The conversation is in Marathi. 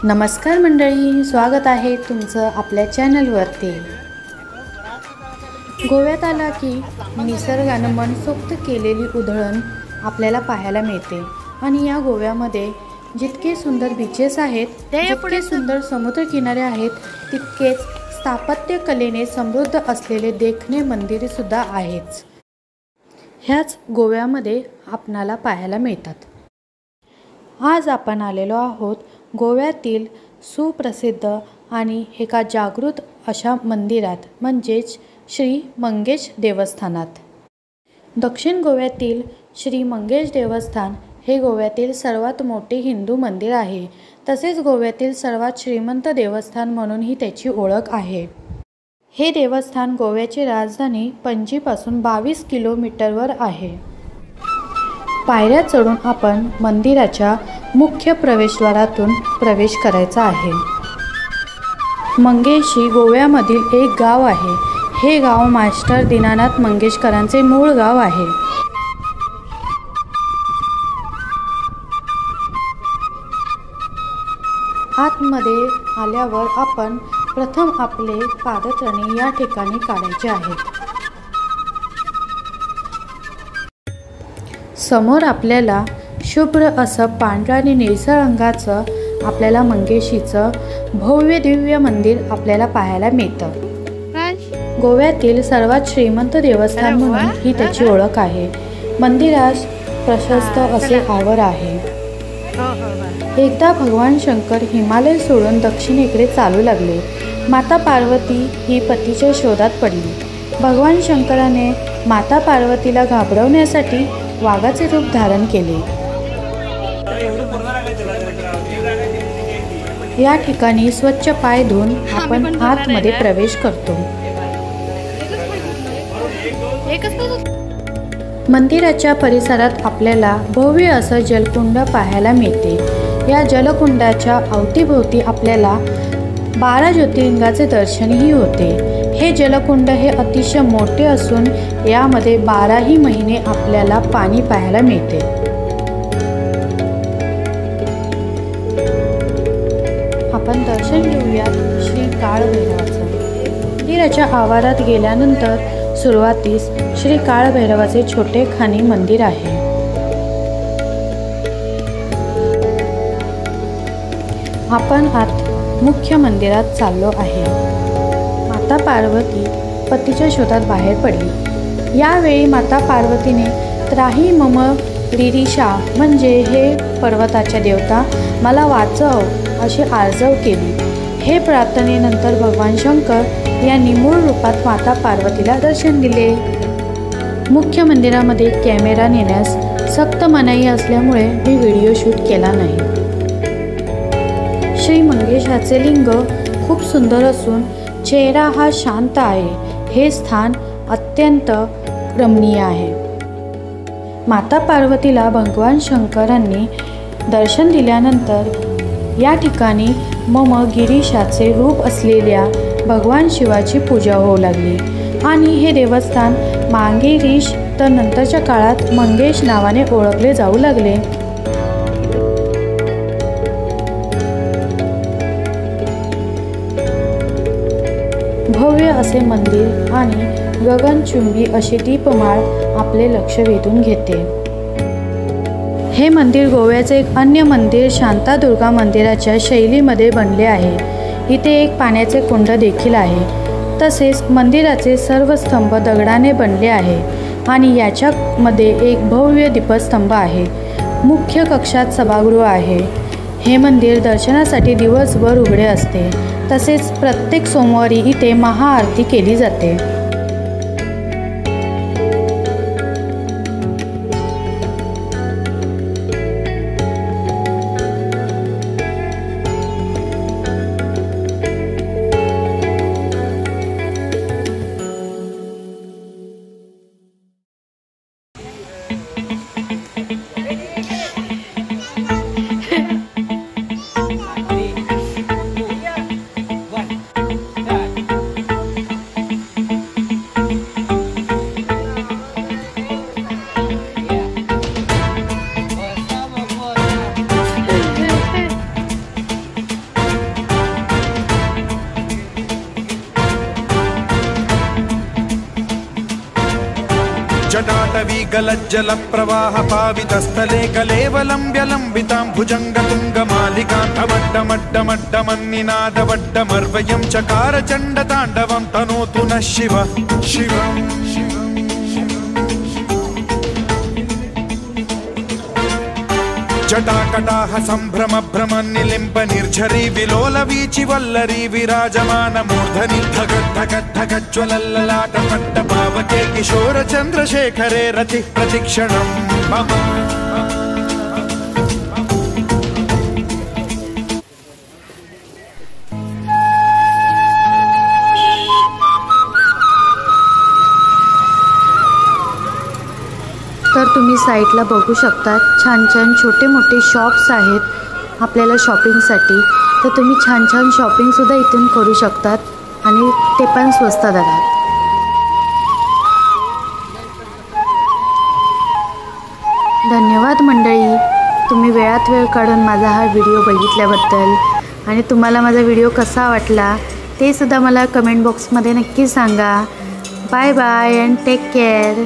नमस्कार मंडळी, स्वागत आहे तुमचं आपल्या चॅनलवरती। गोव्यात आला की निसर्गानं मनसोक्त केलेली उधळण आपल्याला पाहायला मिळते आणि या गोव्यामध्ये जितके सुंदर बीचेस आहेत, जितके सुंदर समुद्रकिनारे आहेत, तितकेच स्थापत्य कलेने समृद्ध असलेले देखणे मंदिरे सुद्धा आहेत। ह्याच गोव्यामध्ये आपणाला पाहायला मिळतात। आज आपण आलेलो आहोत गोव्यातील सुप्रसिद्ध आणि एका जागृत अशा मंदिरात, म्हणजेच श्री मंगेश देवस्थानात। दक्षिण गोव्यातील श्री मंगेश देवस्थान हे गोव्यातील सर्वात मोठे हिंदू मंदिर आहे। तसेच गोव्यातील सर्वात श्रीमंत देवस्थान म्हणूनही त्याची ओळख आहे। हे देवस्थान गोव्याची राजधानी पणजीपासून 22 किलोमीटरवर आहे। पायऱ्या चढून आपण मंदिराच्या मुख्य प्रवेशद्वारातून प्रवेश करायचा आहे। मंगेश ही गोव्यामधील एक गाव आहे। हे गाव मास्टर दीनानाथ मंगेशकरांचे मूळ गाव आहे। आतमध्ये आल्यावर आपण प्रथम आपले पादत्राणे या ठिकाणी काढायचे आहेत। समोर आपल्याला शुभ्र असं पांढऱ्या आणि निळसर रंगाचं आपल्याला मंगेशीचं भव्य दिव्य मंदिर आपल्याला पाहायला मिळतं। गोव्यातील सर्वात श्रीमंत देवस्थान म्हणून ही त्याची ओळख आहे। मंदिरास प्रशस्त असे आवर आहे। एकदा भगवान शंकर हिमालय सोडून दक्षिणेकडे चालू लागले। माता पार्वती ही पतीच्या शोधात पडली। भगवान शंकराने माता पार्वतीला घाबरवण्यासाठी वाघाचे रूप धारण केले। या ठिकाणी स्वच्छ पाय धुवून आपण आतमध्ये प्रवेश करतो। मंदिराच्या परिसरात आपल्याला भव्य असं जलकुंड पाहायला मिळते। या जलकुंडाच्या अवतीभोवती आपल्याला 12 ज्योतिर्लिंगाचे दर्शनही होते। हे जलकुंड हे अतिशय मोठे असून यामध्ये 12ही महिने आपल्याला पाणी पाहायला मिळते। आपण दर्शन घेऊया श्री काळभैरवाचं। मंदिराच्या आवारात गेल्यानंतर सुरुवातीस श्री काळभैरवाचे छोटे खानी मंदिर आहे। आपण आत मुख्य मंदिरात चाललो आहे। माता पार्वती पतीच्या शोधात बाहेर पडली। यावेळी माता पार्वतीने त्राही मम गिरीशा म्हणजे हे पर्वताच्या देवता मला वाचव अशी आर्जव केली। हे प्रार्थनेनंतर भगवान शंकर यांनी मूळ रूपात माता पार्वतीला दर्शन दिले। मुख्य मंदिरामध्ये कॅमेरा नेण्यास सक्त मनाई असल्यामुळे मी व्हिडिओ शूट केला नाही। श्री मंगेशाचे लिंग खूप सुंदर असून चेहरा हा शांत आहे। हे स्थान अत्यंत रमणीय आहे। माता पार्वतीला भगवान शंकरांनी दर्शन दिल्यानंतर या ठिकाणी मम गिरीशाचे रूप असलेल्या भगवान शिवाची पूजा होऊ लागली आणि हे देवस्थान मांगेरीश तर नंतरच्या काळात मंगेश नावाने ओळखले जाऊ लागले। भव्य असे मंदिर आणि गगनचुंबी अशी दीपमाळ आपले लक्ष वेधून घेते। हे मंदिर गोव्याचे एक अन्य मंदिर शांतादुर्गा मंदिराच्या शैलीमध्ये बनले आहे। इथे एक पाण्याचे कुंड देखील आहे। तसेच मंदिराचे सर्व स्तंभ दगडाने बनले आहे आणि याच्यामध्ये एक भव्य दीपस्तंभ आहे। मुख्य कक्षात सभागृह आहे। हे मंदिर दर्शनासाठी दिवसभर उघडे असते। तसेच प्रत्येक सोमवारी इथे महाआरती केली जाते। गलज्जलप्रवाहपावितस्थले कलेवलम्ब्य लम्बितां भुजङ्गतुङ्गमालिकान्तमड्डमड्डमड्डमन्निनादवड्डमर्वयं चकार चण्डताण्डवं तनोतु नः शिव शिवम् जटाकटाह सम्भ्रम भ्रम निलिम्ब निर्झरी विलोल वीचि वल्लरी विराजमान मूर्धनि धगद्धगद्धगज्ज्वलल्ललाट पट्ट पावके किशोर चन्द्रशेखरे रतिः प्रतिक्षणं मम। तर तुम्ही साईटला बघू शकता, छान छान छोटे मोठे शॉप्स आहेत आपल्याला शॉपिंगसाठी. तर तुम्ही छान छान शॉपिंगसुद्धा इथून करू शकतात आणि ते पण स्वस्त दरात. धन्यवाद मंडळी, तुम्ही वेळात वेळ काढून माझा हा व्हिडिओ बघितल्याबद्दल. आणि तुम्हाला माझा व्हिडिओ कसा वाटला ते सुद्धा मला कमेंट बॉक्समध्ये नक्की सांगा. Bye bye and take care.